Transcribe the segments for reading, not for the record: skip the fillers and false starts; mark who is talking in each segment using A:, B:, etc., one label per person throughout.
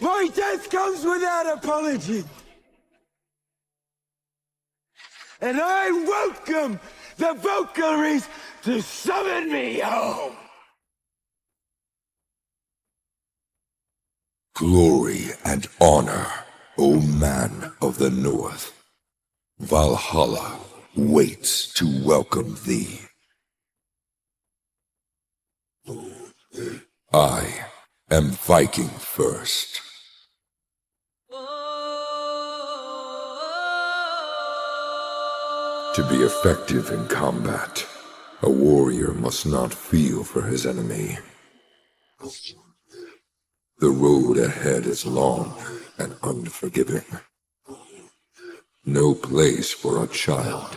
A: My death comes without apology. And I welcome the Valkyries to summon me home.
B: Glory and honor, O man of the North. Valhalla waits to welcome thee. I am Viking first. To be effective in combat, a warrior must not feel for his enemy. The road ahead is long and unforgiving. No place for a child.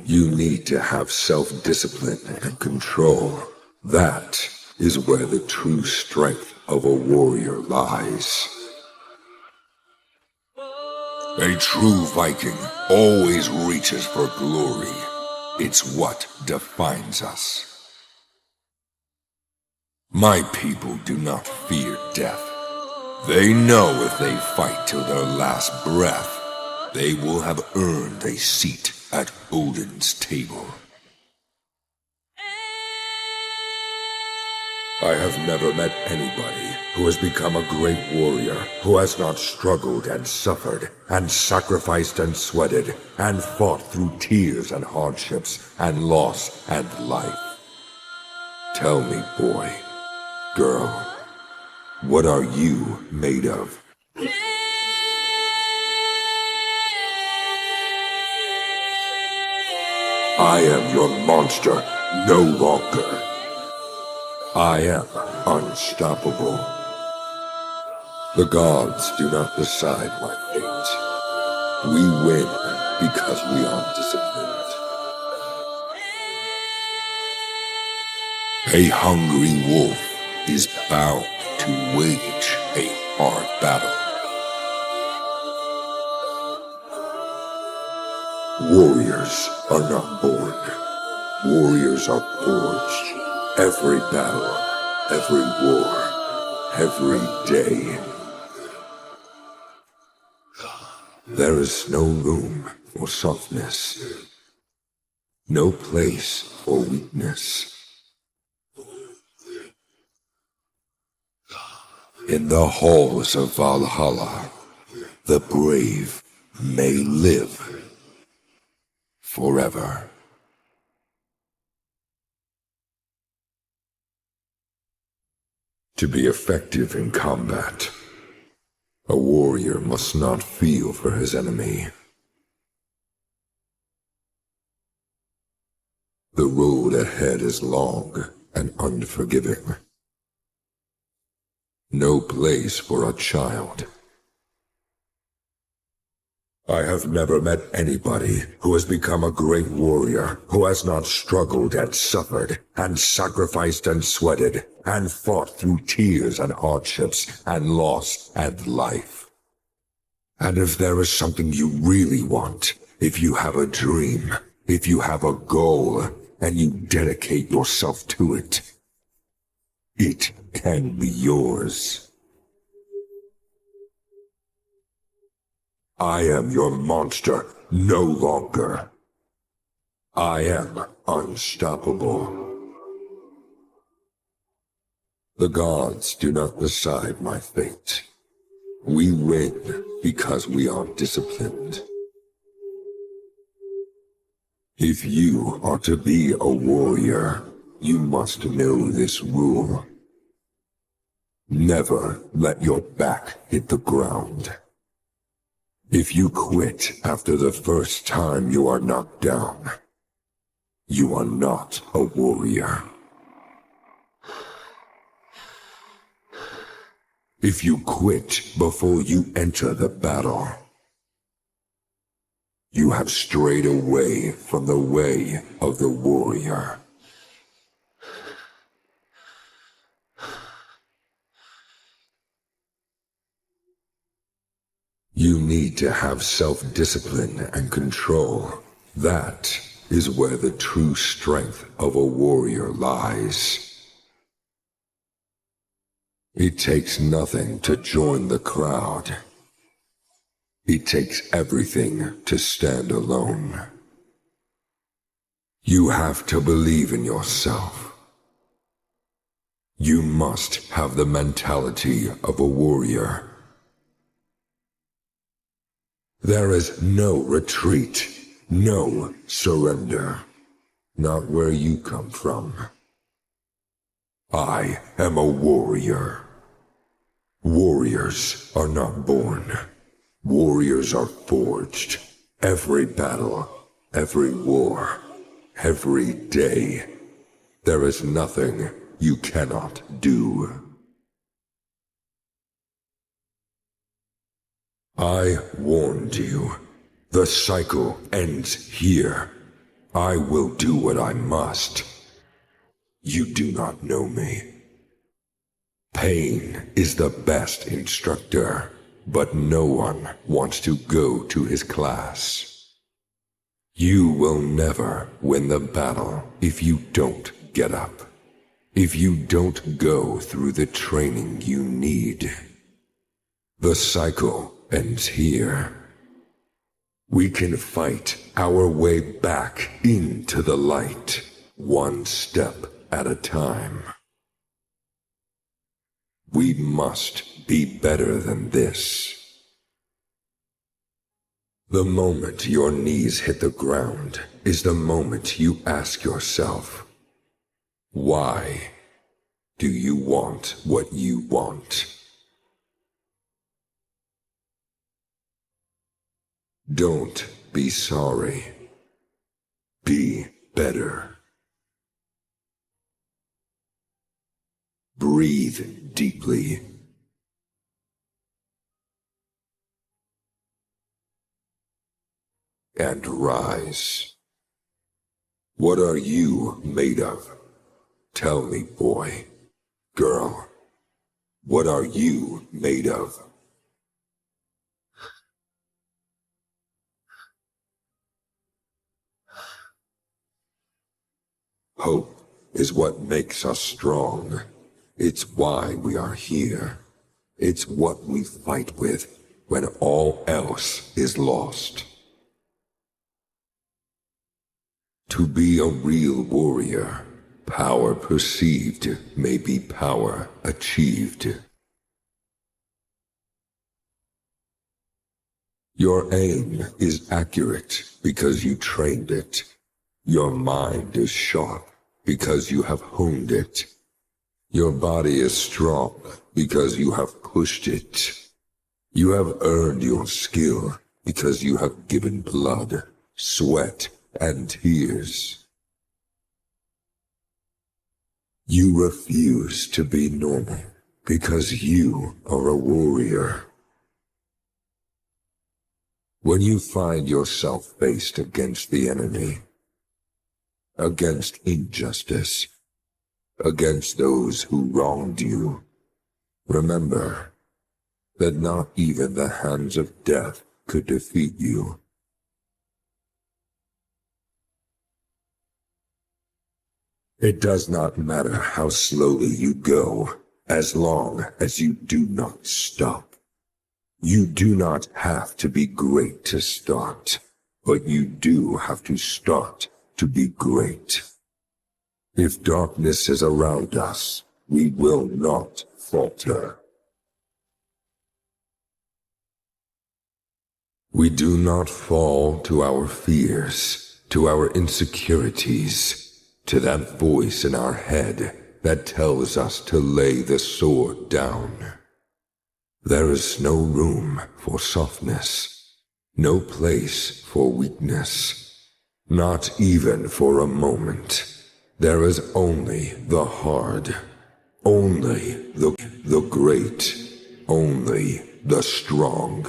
B: You need to have self-discipline and control. That is where the true strength of a warrior lies. A true Viking always reaches for glory. It's what defines us. My people do not fear death. They know if they fight till their last breath, they will have earned a seat at Odin's table. I have never met anybody who has become a great warrior who has not struggled and suffered and sacrificed and sweated and fought through tears and hardships and loss and life. Tell me, boy, girl, what are you made of? I am your monster no longer. I am unstoppable. The gods do not decide my fate. We win because we are disciplined. A hungry wolf is bound to wage a hard battle. Warriors are not born. Warriors are forged. Every battle, every war, every day. There is no room for softness. No place for weakness. In the halls of Valhalla, the brave may live forever. To be effective in combat, a warrior must not feel for his enemy. The road ahead is long and unforgiving. No place for a child. I have never met anybody who has become a great warrior who has not struggled and suffered and sacrificed and sweated and fought through tears and hardships and loss and life. And if there is something you really want, if you have a dream, if you have a goal, and you dedicate yourself to it, it can be yours. I am your monster no longer. I am unstoppable. The gods do not decide my fate. We win because we are disciplined. If you are to be a warrior, you must know this rule. Never let your back hit the ground. If you quit after the first time you are knocked down, you are not a warrior. If you quit before you enter the battle, you have strayed away from the way of the warrior. You need to have self-discipline and control. That is where the true strength of a warrior lies. It takes nothing to join the crowd. It takes everything to stand alone. You have to believe in yourself. You must have the mentality of a warrior. There is no retreat, no surrender, not where you come from. I am a warrior. Warriors are not born. Warriors are forged. Every battle, every war, every day. There is nothing you cannot do. I warned you. The cycle ends here. I will do what I must. You do not know me. Pain is the best instructor, but no one wants to go to his class. You will never win the battle if you don't get up, if you don't go through the training you need. The cycle ends here. We can fight our way back into the light, one step at a time. We must be better than this. The moment your knees hit the ground is the moment you ask yourself, why do you want what you want? Don't be sorry. Be better. Breathe deeply. And rise. What are you made of? Tell me, boy, girl, what are you made of? Hope is what makes us strong. It's why we are here. It's what we fight with when all else is lost. To be a real warrior, power perceived may be power achieved. Your aim is accurate because you trained it. Your mind is sharp because you have honed it. Your body is strong because you have pushed it. You have earned your skill because you have given blood, sweat, and tears. You refuse to be normal because you are a warrior. When you find yourself faced against the enemy, against injustice, against those who wronged you, remember that not even the hands of death could defeat you. It does not matter how slowly you go, as long as you do not stop. You do not have to be great to start, but you do have to start to be great. If darkness is around us, we will not falter. We do not fall to our fears, to our insecurities, to that voice in our head that tells us to lay the sword down. There is no room for softness, no place for weakness, not even for a moment. There is only the hard, only the great, only the strong.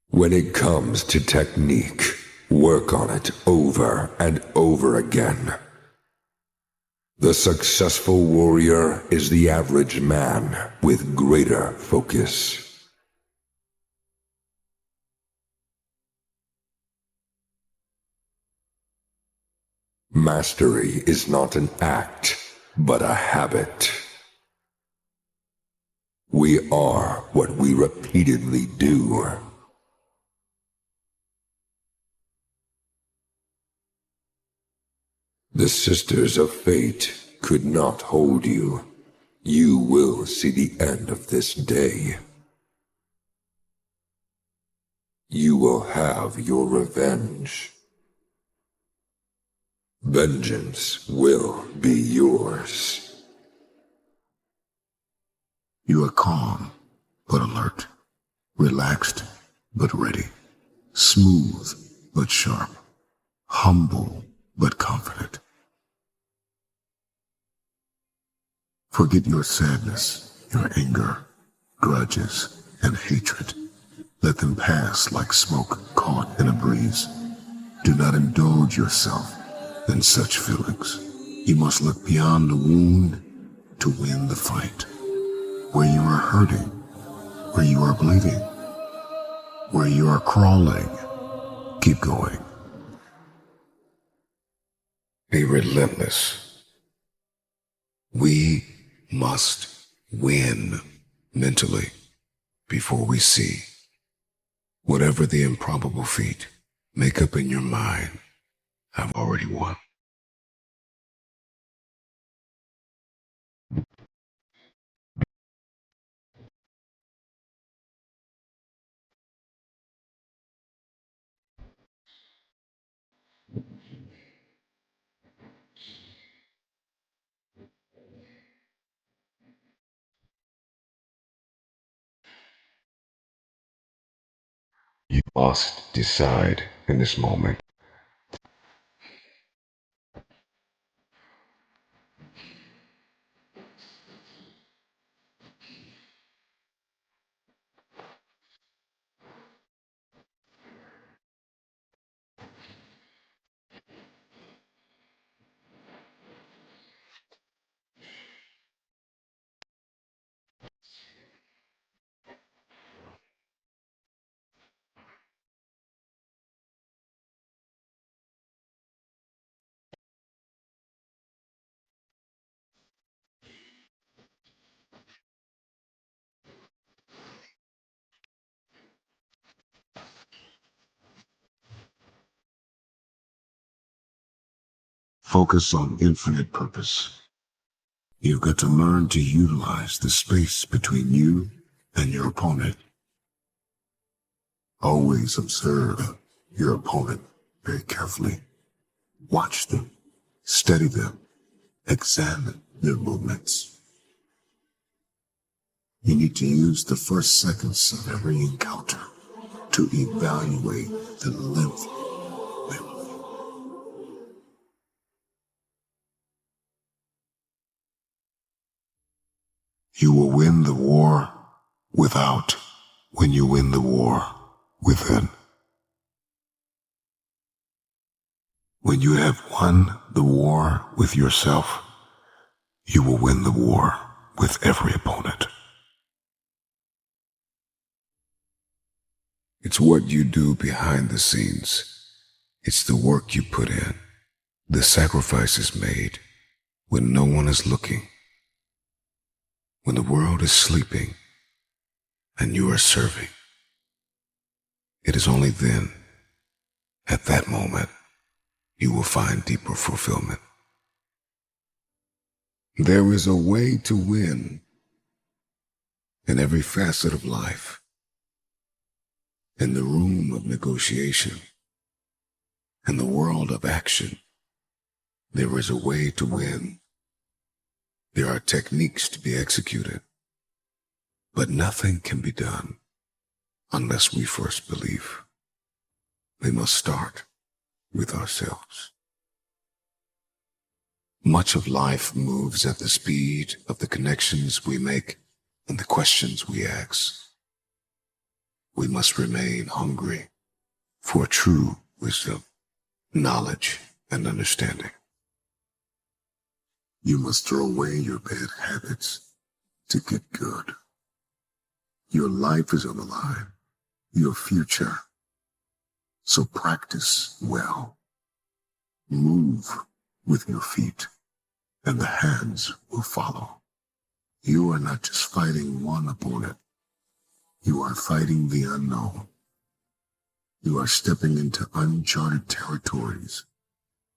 B: When it comes to technique, work on it over and over again. The successful warrior is the average man with greater focus. Mastery is not an act, but a habit. We are what we repeatedly do. The Sisters of Fate could not hold you. You will see the end of this day. You will have your revenge. Vengeance will be yours.
C: You are calm, but alert. Relaxed, but ready. Smooth, but sharp. Humble, but confident. Forget your sadness, your anger, grudges, and hatred. Let them pass like smoke caught in a breeze. Do not indulge yourself in such feelings. You must look beyond the wound to win the fight. Where you are hurting, where you are bleeding, where you are crawling, keep going.
D: Be relentless. We must win mentally before we see. Whatever the improbable feat, make up in your mind, I've already won. You must decide in this moment.
C: Focus on infinite purpose. You've got to learn to utilize the space between you and your opponent. Always observe your opponent very carefully. Watch them, study them, examine their movements. You need to use the first seconds of every encounter to evaluate the length of their movement. You will win the war without when you win the war within. When you have won the war with yourself, you will win the war with every opponent.
D: It's what you do behind the scenes. It's the work you put in, the sacrifices made when no one is looking, when the world is sleeping and you are serving. It is only then, at that moment, you will find deeper fulfillment. There is a way to win in every facet of life. In the room of negotiation, in the world of action, there is a way to win. There are techniques to be executed, but nothing can be done unless we first believe. We must start with ourselves. Much of life moves at the speed of the connections we make and the questions we ask. We must remain hungry for true wisdom, knowledge, and understanding.
C: You must throw away your bad habits to get good. Your life is on the line, your future. So practice well. Move with your feet, and the hands will follow. You are not just fighting one opponent. You are fighting the unknown. You are stepping into uncharted territories,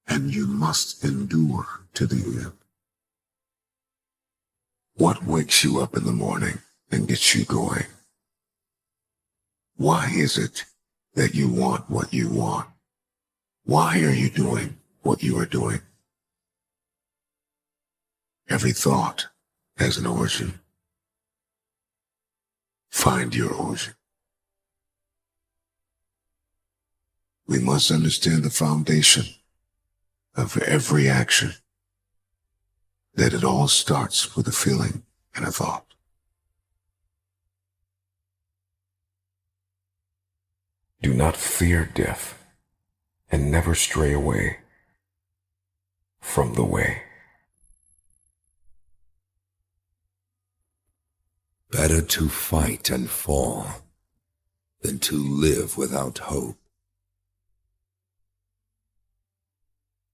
C: and you must endure to the end. What wakes you up in the morning and gets you going? Why is it that you want what you want? Why are you doing what you are doing? Every thought has an origin. Find your origin. We must understand the foundation of every action, that it all starts with a feeling and a thought.
E: Do not fear death, and never stray away from the way.
B: Better to fight and fall than to live without hope.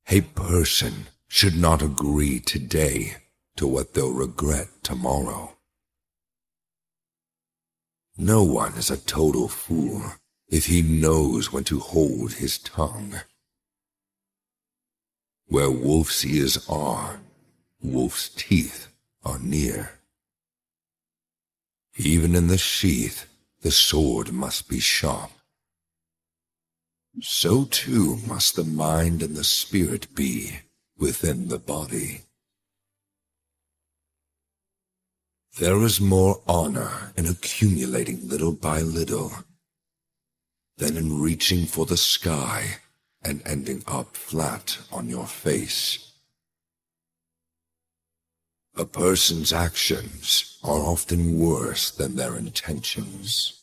B: A person should not agree today to what they'll regret tomorrow. No one is a total fool if he knows when to hold his tongue. Where wolf's ears are, wolf's teeth are near. Even in the sheath, the sword must be sharp. So too must the mind and the spirit be within the body. There is more honor in accumulating little by little than in reaching for the sky and ending up flat on your face. A person's actions are often worse than their intentions.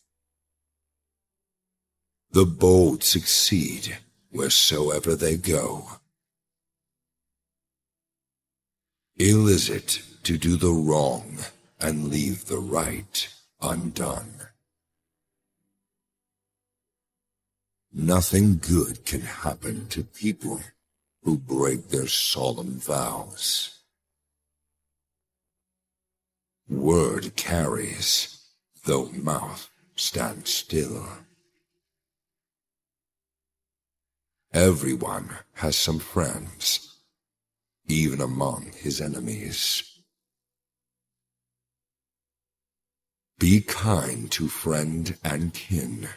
B: The bold succeed wheresoever they go. Ill is it to do the wrong and leave the right undone. Nothing good can happen to people who break their solemn vows. Word carries, though mouth stands still. Everyone has some friends, even among his enemies. Be kind to friend and kin,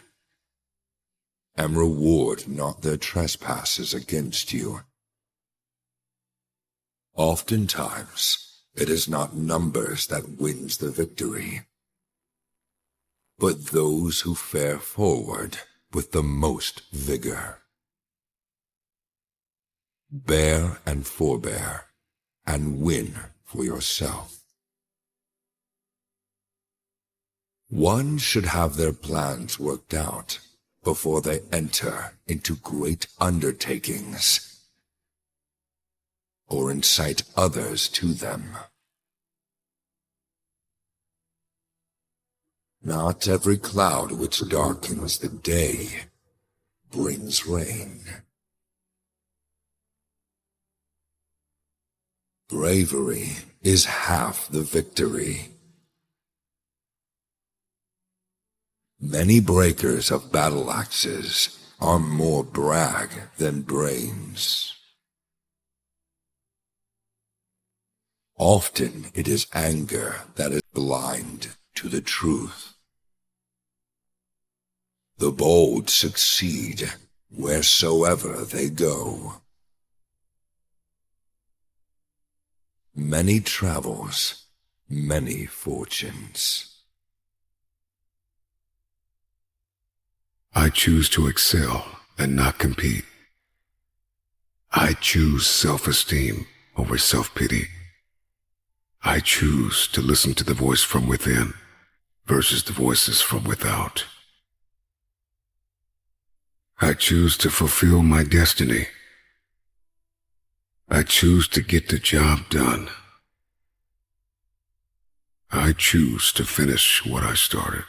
B: and reward not their trespasses against you. Oftentimes, it is not numbers that wins the victory, but those who fare forward with the most vigor. Bear and forbear, and win for yourself. One should have their plans worked out before they enter into great undertakings, or incite others to them. Not every cloud which darkens the day brings rain. Bravery is half the victory. Many breakers of battle axes are more brag than brains. Often it is anger that is blind to the truth. The bold succeed wheresoever they go. Many travels, many fortunes.
C: I choose to excel and not compete. I choose self-esteem over self-pity. I choose to listen to the voice from within versus the voices from without. I choose to fulfill my destiny. I choose to get the job done. I choose to finish what I started.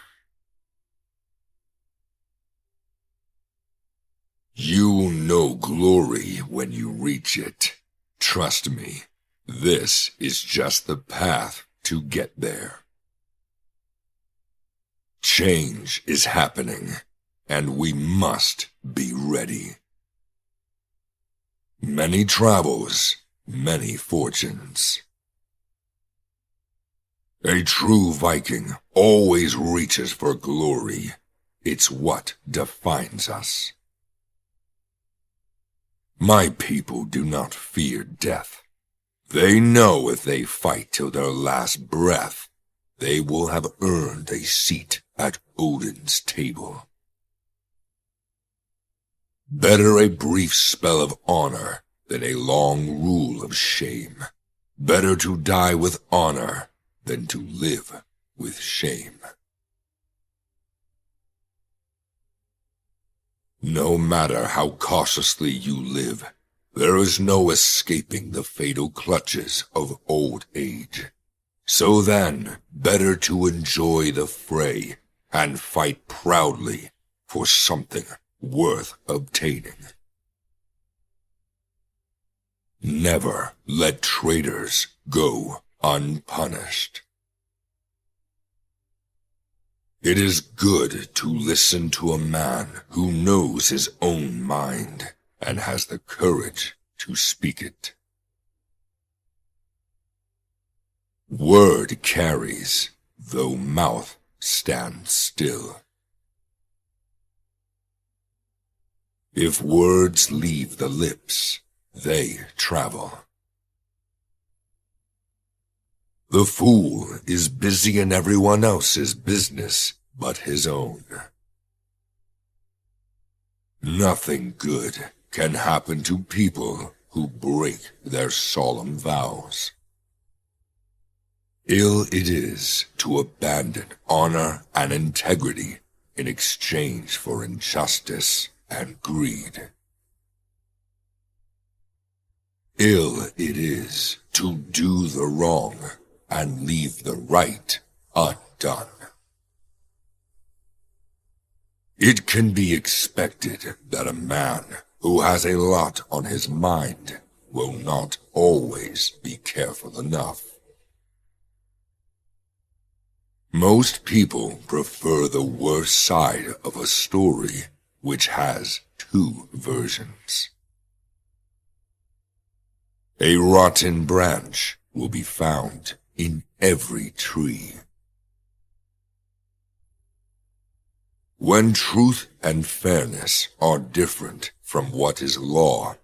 B: You'll know glory when you reach it. Trust me, this is just the path to to get there. Change is happening, and we must be ready. Many travels, many fortunes. A true Viking always reaches for glory. It's what defines us. My people do not fear death. They know if they fight till their last breath, they will have earned a seat at Odin's table. Better a brief spell of honor than a long rule of shame. Better to die with honor than to live with shame. No matter how cautiously you live, there is no escaping the fatal clutches of old age. So then, better to enjoy the fray and fight proudly for something worth obtaining. Never let traitors go unpunished. It is good to listen to a man who knows his own mind and has the courage to speak it. Word carries, though mouth stands still. If words leave the lips, they travel. The fool is busy in everyone else's business but his own. Nothing good can happen to people who break their solemn vows. Ill it is to abandon honor and integrity in exchange for injustice and greed. Ill it is to do the wrong and leave the right undone. It can be expected that a man who has a lot on his mind will not always be careful enough. Most people prefer the worst side of a story which has two versions. A rotten branch will be found in every tree. When truth and fairness are different from what is law,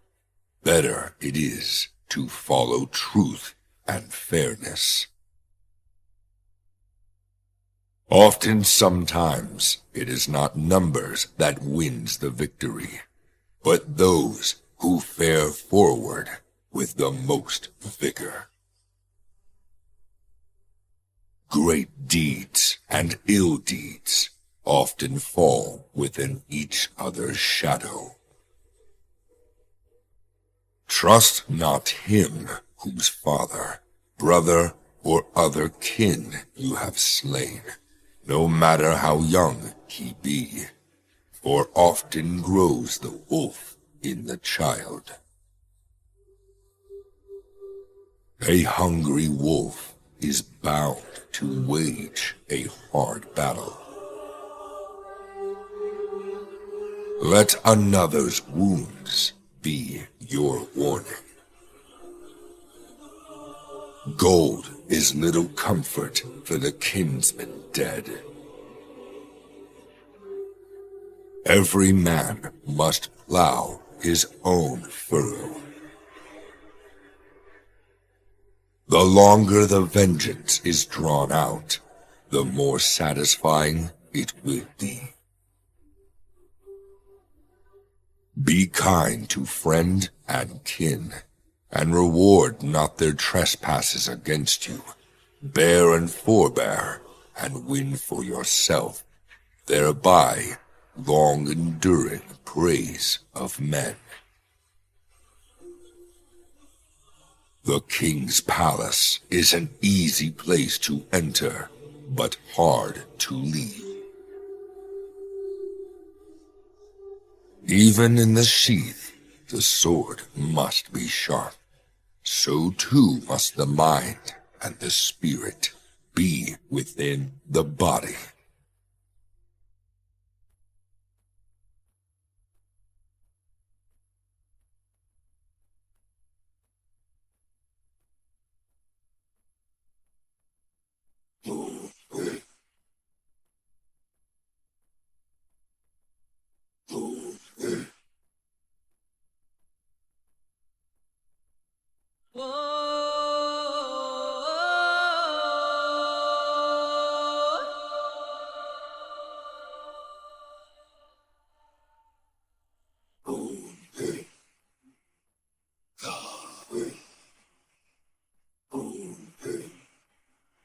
B: better it is to follow truth and fairness. Sometimes, it is not numbers that wins the victory, but those who fare forward with the most vigor. Great deeds and ill deeds often fall within each other's shadow. Trust not him whose father, brother, or other kin you have slain, no matter how young he be, for often grows the wolf in the child. A hungry wolf is bound to wage a hard battle. Let another's wounds be your warning. Gold is little comfort for the kinsman dead. Every man must plow his own furrow. The longer the vengeance is drawn out, the more satisfying it will be. Be kind to friend and kin, and reward not their trespasses against you. Bear and forbear, and win for yourself, thereby long-enduring praise of men. The king's palace is an easy place to enter, but hard to leave. Even in the sheath, the sword must be sharp. So too must the mind and the spirit be within the body.